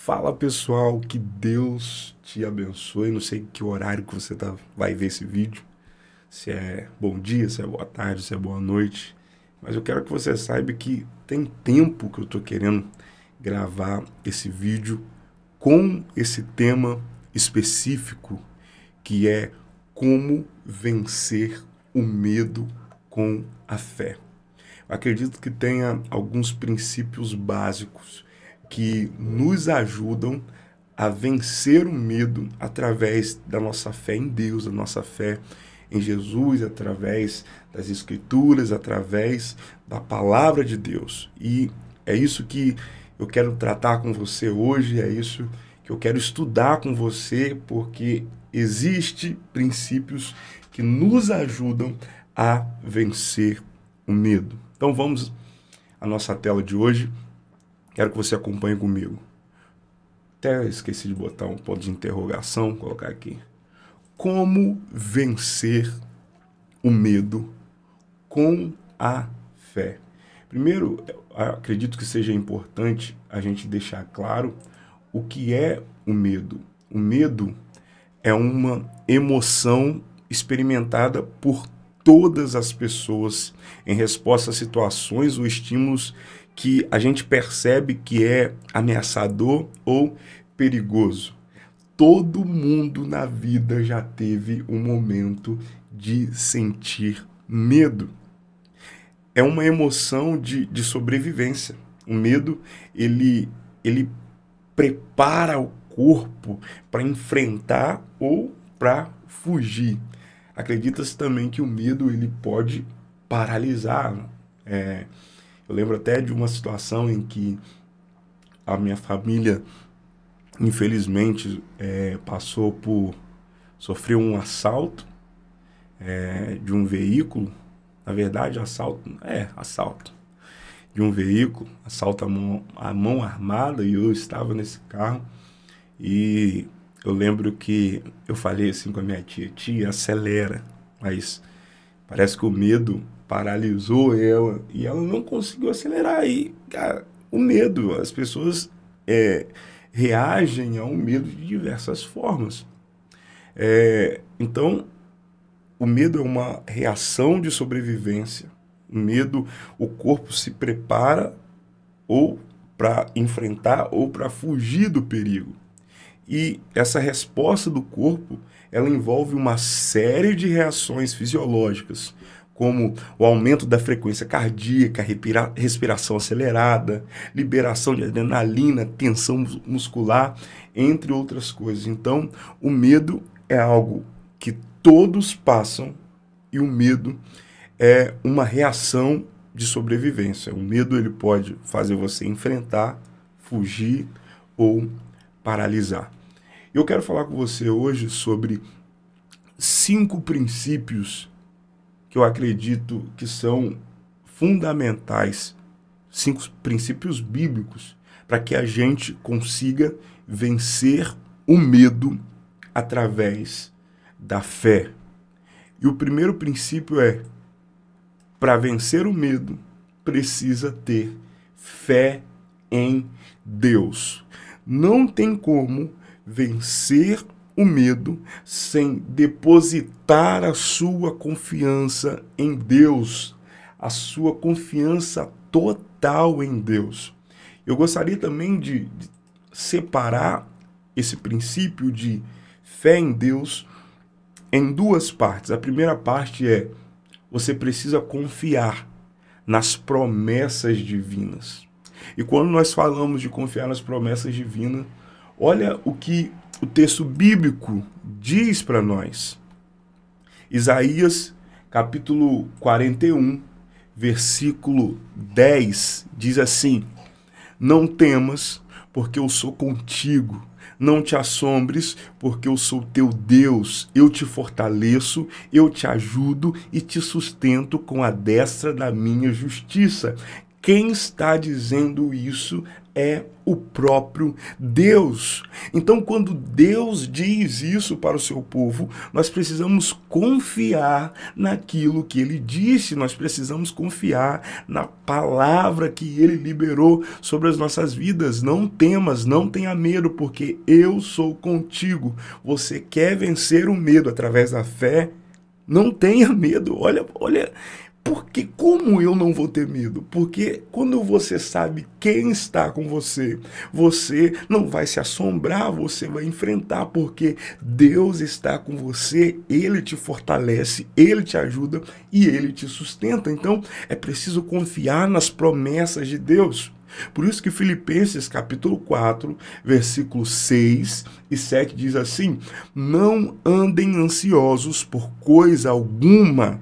Fala pessoal, que Deus te abençoe. Não sei que horário que você vai ver esse vídeo, se é bom dia, se é boa tarde, se é boa noite, mas eu quero que você saiba que tem tempo que eu estou querendo gravar esse vídeo com esse tema específico, que é como vencer o medo com a fé. Eu acredito que tenha alguns princípios básicos que nos ajudam a vencer o medo através da nossa fé em Deus, da nossa fé em Jesus, através das Escrituras, através da Palavra de Deus. E é isso que eu quero tratar com você hoje, é isso que eu quero estudar com você, porque existem princípios que nos ajudam a vencer o medo. Então vamos à nossa tela de hoje. Quero que você acompanhe comigo. Até esqueci de botar um ponto de interrogação, vou colocar aqui. Como vencer o medo com a fé? Primeiro, acredito que seja importante a gente deixar claro o que é o medo. O medo é uma emoção experimentada por todas as pessoas em resposta a situações ou estímulos que a gente percebe que é ameaçador ou perigoso. Todo mundo na vida já teve um momento de sentir medo. É uma emoção de sobrevivência. O medo, ele prepara o corpo para enfrentar ou para fugir. Acredita-se também que o medo ele pode paralisar. Eu lembro até de uma situação em que a minha família, infelizmente, sofreu um assalto de um veículo. Na verdade, assalto de um veículo, assalto à mão armada, e eu estava nesse carro. E eu lembro que eu falei assim com a minha tia, acelera, mas parece que o medo paralisou ela e ela não conseguiu acelerar. E, cara, o medo, as pessoas reagem ao medo de diversas formas. Então, o medo é uma reação de sobrevivência. O medo, o corpo se prepara ou para enfrentar ou para fugir do perigo. E essa resposta do corpo, ela envolve uma série de reações fisiológicas, como o aumento da frequência cardíaca, respiração acelerada, liberação de adrenalina, tensão muscular, entre outras coisas. Então, o medo é algo que todos passam e o medo é uma reação de sobrevivência. O medo ele pode fazer você enfrentar, fugir ou paralisar. Eu quero falar com você hoje sobre 5 princípios que eu acredito que são fundamentais, 5 princípios bíblicos, para que a gente consiga vencer o medo através da fé. E o primeiro princípio é: para vencer o medo, precisa ter fé em Deus. Não tem como vencer o medo sem depositar a sua confiança em Deus, a sua confiança total em Deus. Eu gostaria também de separar esse princípio de fé em Deus em 2 partes. A primeira parte é: você precisa confiar nas promessas divinas. E quando nós falamos de confiar nas promessas divinas, olha o que o texto bíblico diz para nós. Isaías, capítulo 41, versículo 10, diz assim: não temas, porque eu sou contigo. Não te assombres, porque eu sou teu Deus. Eu te fortaleço, eu te ajudo e te sustento com a destra da minha justiça. Quem está dizendo isso é o próprio Deus. Então, quando Deus diz isso para o seu povo, nós precisamos confiar naquilo que ele disse, nós precisamos confiar na palavra que ele liberou sobre as nossas vidas. Não temas, não tenha medo, porque eu sou contigo. Você quer vencer o medo através da fé? Não tenha medo. Olha, porque como eu não vou ter medo? Porque quando você sabe quem está com você, você não vai se assombrar, você vai enfrentar, porque Deus está com você, Ele te fortalece, Ele te ajuda e Ele te sustenta. Então, é preciso confiar nas promessas de Deus. Por isso que Filipenses capítulo 4, versículos 6 e 7 diz assim: não andem ansiosos por coisa alguma,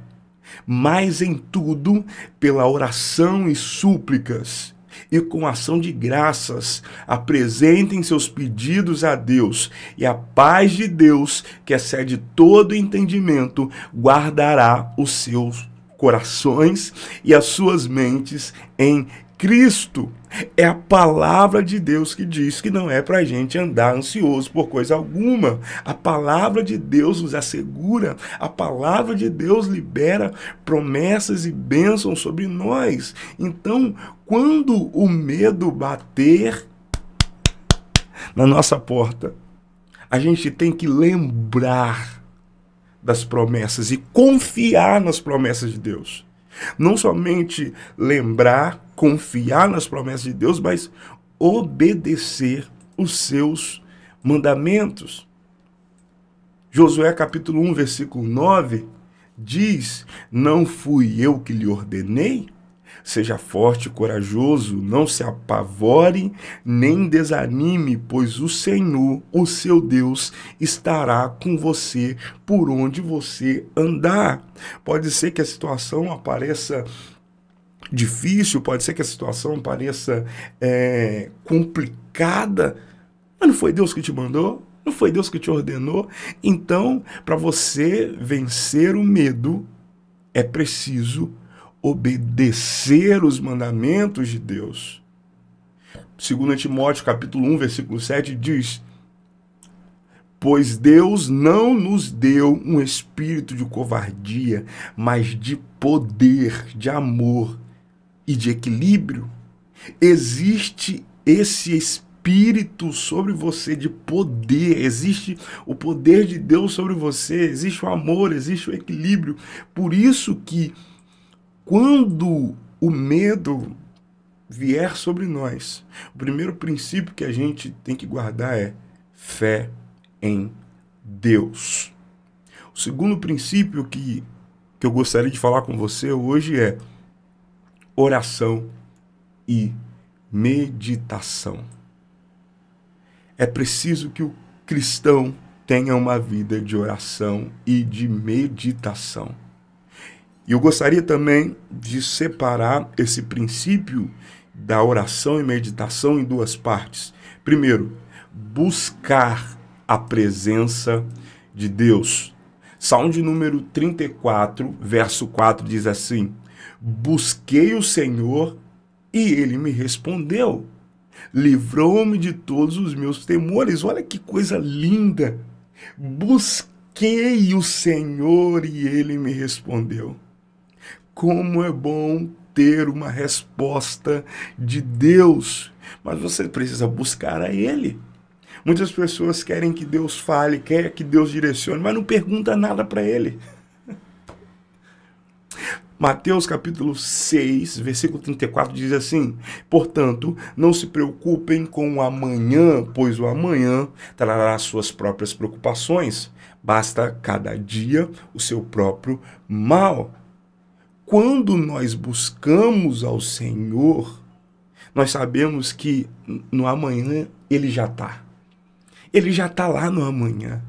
mas em tudo, pela oração e súplicas, e com ação de graças, apresentem seus pedidos a Deus, e a paz de Deus, que excede todo entendimento, guardará os seus corações e as suas mentes em Cristo. É a palavra de Deus que diz que não é para a gente andar ansioso por coisa alguma. A palavra de Deus nos assegura, a palavra de Deus libera promessas e bênçãos sobre nós. Então, quando o medo bater na nossa porta, a gente tem que lembrar das promessas e confiar nas promessas de Deus. Não somente lembrar, confiar nas promessas de Deus, mas obedecer os seus mandamentos. Josué capítulo 1, versículo 9, diz: não fui eu que lhe ordenei? Seja forte e corajoso, não se apavore, nem desanime, pois o Senhor, o seu Deus, estará com você por onde você andar. Pode ser que a situação apareça difícil, pode ser que a situação pareça complicada, mas não foi Deus que te mandou? Não foi Deus que te ordenou? Então, para você vencer o medo, é preciso obedecer os mandamentos de Deus. 2 Timóteo capítulo 1, versículo 7 diz: pois Deus não nos deu um espírito de covardia, mas de poder, de amor e de equilíbrio. Existe esse espírito sobre você de poder, existe o poder de Deus sobre você, existe o amor, existe o equilíbrio. Por isso que quando o medo vier sobre nós, o primeiro princípio que a gente tem que guardar é fé em Deus. O segundo princípio que eu gostaria de falar com você hoje é oração e meditação. É preciso que o cristão tenha uma vida de oração e de meditação. E eu gostaria também de separar esse princípio da oração e meditação em duas partes. Primeiro, buscar a presença de Deus. Salmo de número 34, verso 4 diz assim: busquei o Senhor e ele me respondeu. Livrou-me de todos os meus temores. Olha que coisa linda. Busquei o Senhor e ele me respondeu. Como é bom ter uma resposta de Deus, mas você precisa buscar a Ele. Muitas pessoas querem que Deus fale, querem que Deus direcione, mas não pergunta nada para Ele. Mateus capítulo 6, versículo 34 diz assim: portanto, não se preocupem com o amanhã, pois o amanhã trará suas próprias preocupações. Basta cada dia o seu próprio mal. Quando nós buscamos ao Senhor, nós sabemos que no amanhã Ele já está. Ele já está lá no amanhã.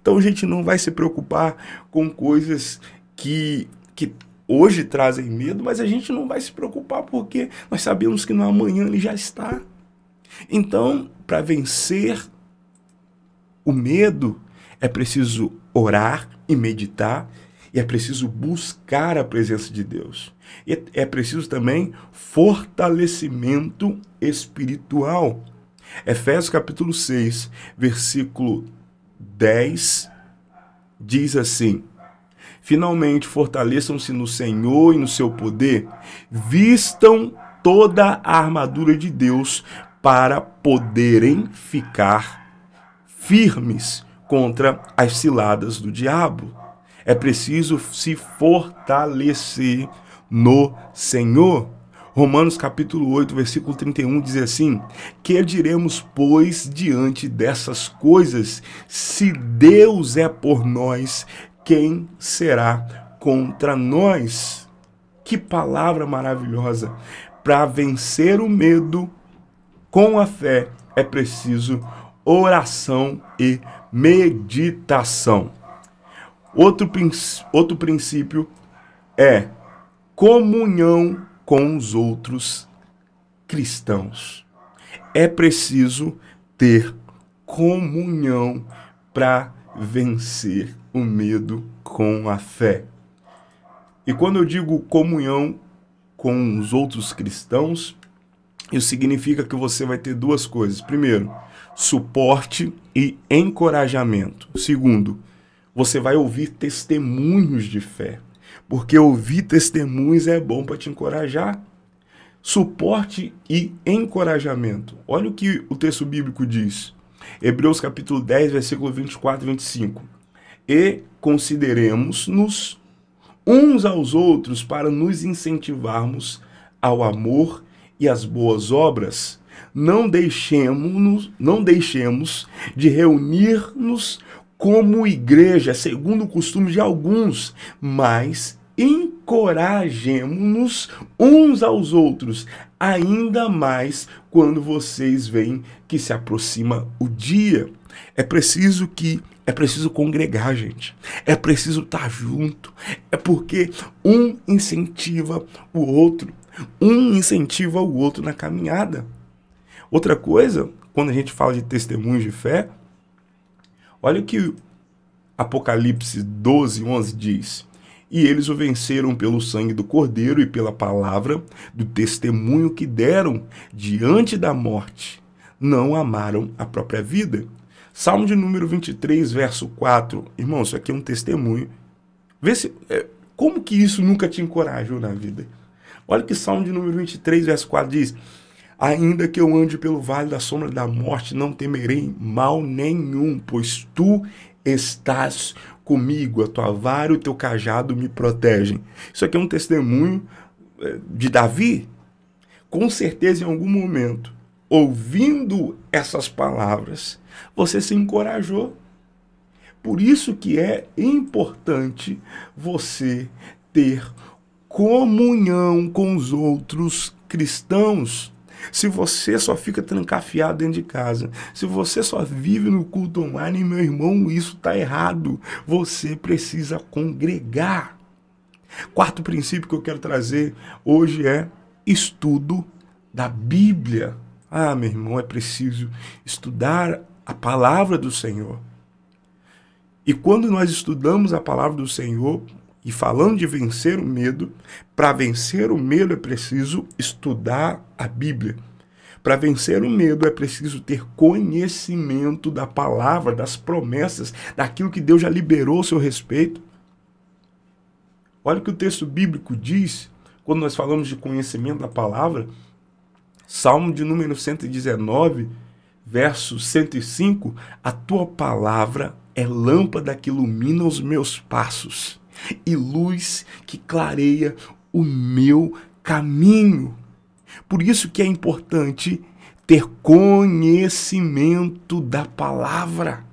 Então a gente não vai se preocupar com coisas que hoje trazem medo, mas a gente não vai se preocupar porque nós sabemos que no amanhã Ele já está. Então, para vencer o medo, é preciso orar e meditar E é preciso buscar a presença de Deus. E é preciso também fortalecimento espiritual. Efésios capítulo 6, versículo 10, diz assim: finalmente, fortaleçam-se no Senhor e no seu poder, vistam toda a armadura de Deus para poderem ficar firmes contra as ciladas do diabo. É preciso se fortalecer no Senhor. Romanos capítulo 8, versículo 31 diz assim: que diremos, pois, diante dessas coisas? Se Deus é por nós, quem será contra nós? Que palavra maravilhosa! Para vencer o medo com a fé é preciso oração e meditação. Outro princípio é comunhão com os outros cristãos. É preciso ter comunhão para vencer o medo com a fé. E quando eu digo comunhão com os outros cristãos, isso significa que você vai ter duas coisas. Primeiro, suporte e encorajamento. Segundo, você vai ouvir testemunhos de fé, porque ouvir testemunhos é bom para te encorajar. Suporte e encorajamento. Olha o que o texto bíblico diz. Hebreus capítulo 10, versículo 24 e 25. E consideremos-nos uns aos outros para nos incentivarmos ao amor e às boas obras. Não deixemos de reunir-nos como igreja, segundo o costume de alguns, mas encorajemo-nos uns aos outros, ainda mais quando vocês veem que se aproxima o dia. É preciso congregar, gente. É preciso estar junto. É porque um incentiva o outro. Um incentiva o outro na caminhada. Outra coisa, quando a gente fala de testemunhos de fé, olha o que Apocalipse 12, 11 diz. E eles o venceram pelo sangue do Cordeiro e pela palavra do testemunho que deram diante da morte. Não amaram a própria vida. Salmo de número 23, verso 4. Irmão, isso aqui é um testemunho. Vê se, como que isso nunca te encorajou na vida? Olha que Salmo de número 23, verso 4 diz: ainda que eu ande pelo vale da sombra da morte, não temerei mal nenhum, pois tu estás comigo, a tua vara e o teu cajado me protegem. Isso aqui é um testemunho de Davi. Com certeza, em algum momento, ouvindo essas palavras, você se encorajou. Por isso que é importante você ter comunhão com os outros cristãos. Se você só fica trancafiado dentro de casa, se você só vive no culto online, meu irmão, isso está errado. Você precisa congregar. Quarto princípio que eu quero trazer hoje é estudo da Bíblia. Ah, meu irmão, é preciso estudar a palavra do Senhor. E quando nós estudamos a palavra do Senhor, e falando de vencer o medo, para vencer o medo é preciso estudar a Bíblia. Para vencer o medo é preciso ter conhecimento da palavra, das promessas, daquilo que Deus já liberou a seu respeito. Olha o que o texto bíblico diz, quando nós falamos de conhecimento da palavra. Salmo de número 119, verso 105, a tua palavra é lâmpada que ilumina os meus passos e luz que clareia o meu caminho. Por isso que é importante ter conhecimento da palavra.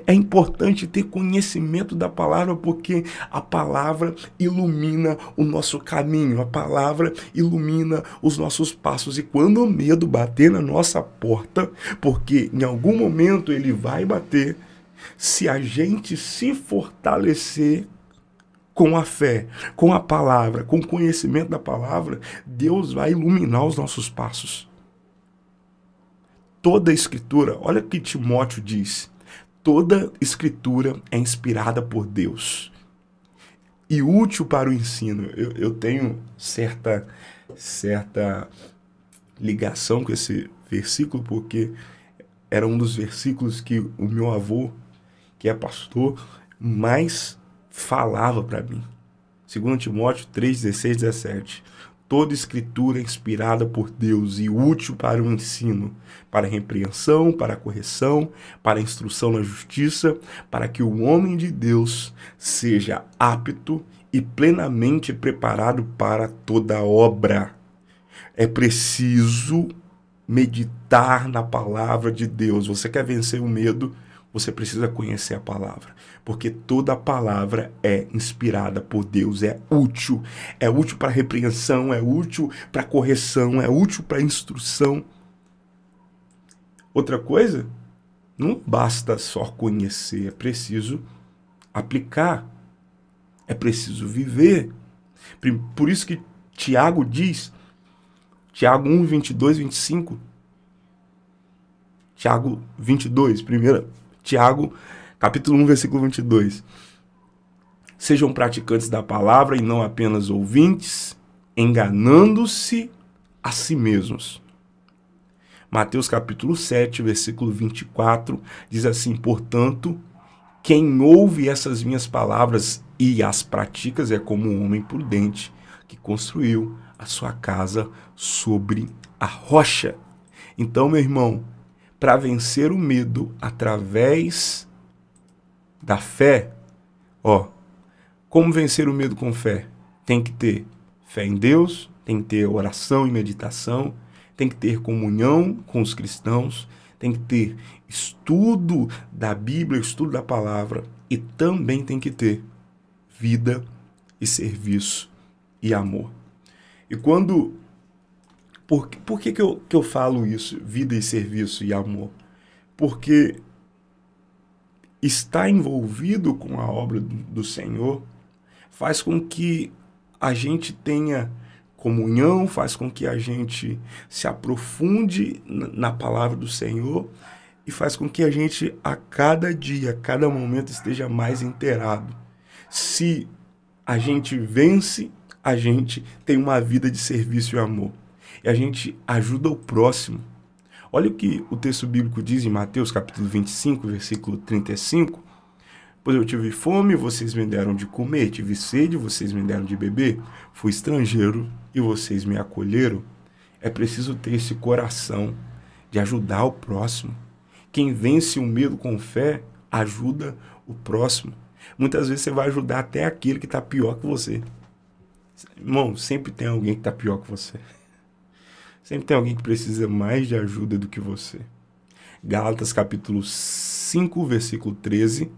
É importante ter conhecimento da palavra, porque a palavra ilumina o nosso caminho, a palavra ilumina os nossos passos. E quando o medo bater na nossa porta, porque em algum momento ele vai bater, se a gente se fortalecer com a fé, com a palavra, com o conhecimento da palavra, Deus vai iluminar os nossos passos. Toda a escritura, olha o que Timóteo diz, toda escritura é inspirada por Deus. e útil para o ensino. Eu tenho certa ligação com esse versículo, porque era um dos versículos que o meu avô, que é pastor, mais falava para mim. 2 Timóteo 3, 16, 17. Toda escritura é inspirada por Deus e útil para o ensino, para a repreensão, para a correção, para a instrução na justiça, para que o homem de Deus seja apto e plenamente preparado para toda obra. É preciso meditar na palavra de Deus. Você quer vencer o medo? Você precisa conhecer a palavra, porque toda a palavra é inspirada por Deus, é útil para repreensão, é útil para correção, é útil para instrução. Outra coisa, não basta só conhecer, é preciso aplicar, é preciso viver. Por isso que Tiago diz, Tiago 1, 22, 25, Tiago 22, Tiago, capítulo 1, versículo 22. Sejam praticantes da palavra e não apenas ouvintes, enganando-se a si mesmos. Mateus capítulo 7, versículo 24, diz assim: portanto, quem ouve essas minhas palavras e as pratica é como um homem prudente que construiu a sua casa sobre a rocha. Então, meu irmão, para vencer o medo através da fé, como vencer o medo com fé? Tem que ter fé em Deus, tem que ter oração e meditação, tem que ter comunhão com os cristãos, tem que ter estudo da Bíblia, estudo da palavra, e também tem que ter vida e serviço e amor. E quando... Por que eu falo isso, vida e serviço e amor? Porque estar envolvido com a obra do Senhor faz com que a gente tenha comunhão, faz com que a gente se aprofunde na palavra do Senhor e faz com que a gente, a cada dia, a cada momento, esteja mais inteirado. Se a gente vence, a gente tem uma vida de serviço e amor. E a gente ajuda o próximo. Olha o que o texto bíblico diz em Mateus capítulo 25, versículo 35. Pois eu tive fome, vocês me deram de comer, tive sede, vocês me deram de beber, fui estrangeiro e vocês me acolheram. É preciso ter esse coração de ajudar o próximo. Quem vence o medo com fé, ajuda o próximo. Muitas vezes você vai ajudar até aquele que está pior que você. Irmão, sempre tem alguém que está pior que você. Sempre tem alguém que precisa mais de ajuda do que você. Gálatas capítulo 5, versículo 13.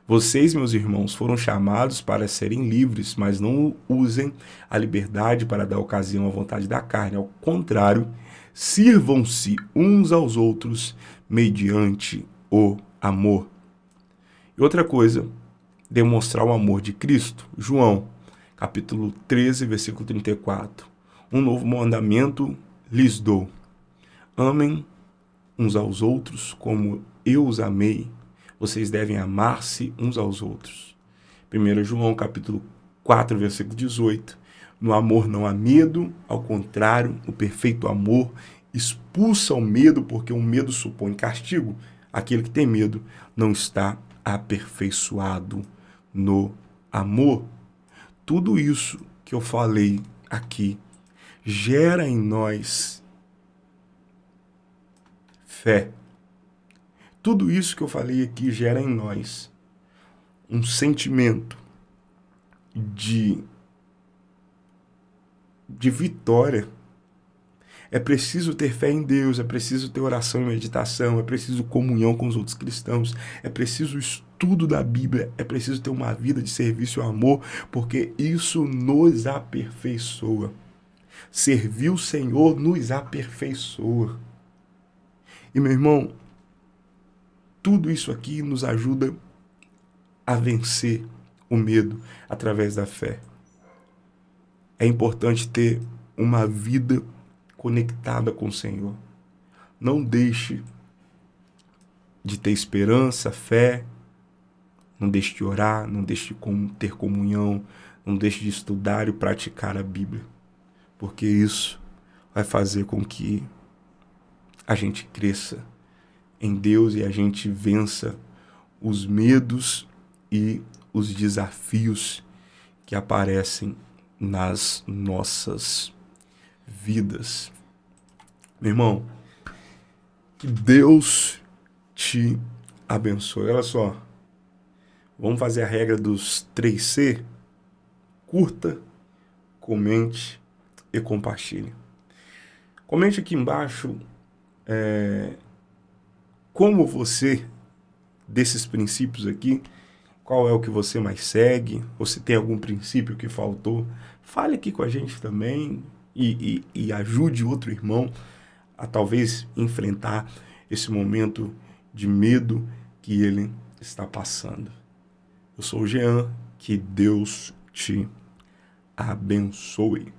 Vocês, meus irmãos, foram chamados para serem livres, mas não usem a liberdade para dar ocasião à vontade da carne. Ao contrário, sirvam-se uns aos outros mediante o amor. E outra coisa, demonstrar o amor de Cristo. João, capítulo 13, versículo 34. Um novo mandamento lhes dou. Amem uns aos outros como eu os amei. Vocês devem amar-se uns aos outros. 1 João, capítulo 4, versículo 18. No amor não há medo, ao contrário, o perfeito amor expulsa o medo, porque o medo supõe castigo. Aquele que tem medo não está aperfeiçoado no amor. Tudo isso que eu falei aqui gera em nós fé. Tudo isso que eu falei aqui gera em nós um sentimento de vitória. É preciso ter fé em Deus, é preciso ter oração e meditação, é preciso comunhão com os outros cristãos, é preciso estudo da Bíblia, é preciso ter uma vida de serviço e amor, porque isso nos aperfeiçoa. Servir o Senhor nos aperfeiçoa. E, meu irmão, tudo isso aqui nos ajuda a vencer o medo através da fé. É importante ter uma vida conectada com o Senhor. Não deixe de ter esperança, fé, Não deixe de orar, não deixe de ter comunhão, não deixe de estudar e praticar a Bíblia. Porque isso vai fazer com que a gente cresça em Deus e a gente vença os medos e os desafios que aparecem nas nossas vidas. Meu irmão, que Deus te abençoe. Olha só, vamos fazer a regra dos 3C? Curta, comente e compartilhe. Comente aqui embaixo como você, desses princípios aqui, qual é o que você mais segue, ou se tem algum princípio que faltou. Fale aqui com a gente também e ajude outro irmão a talvez enfrentar esse momento de medo que ele está passando. Eu sou o Jean, que Deus te abençoe.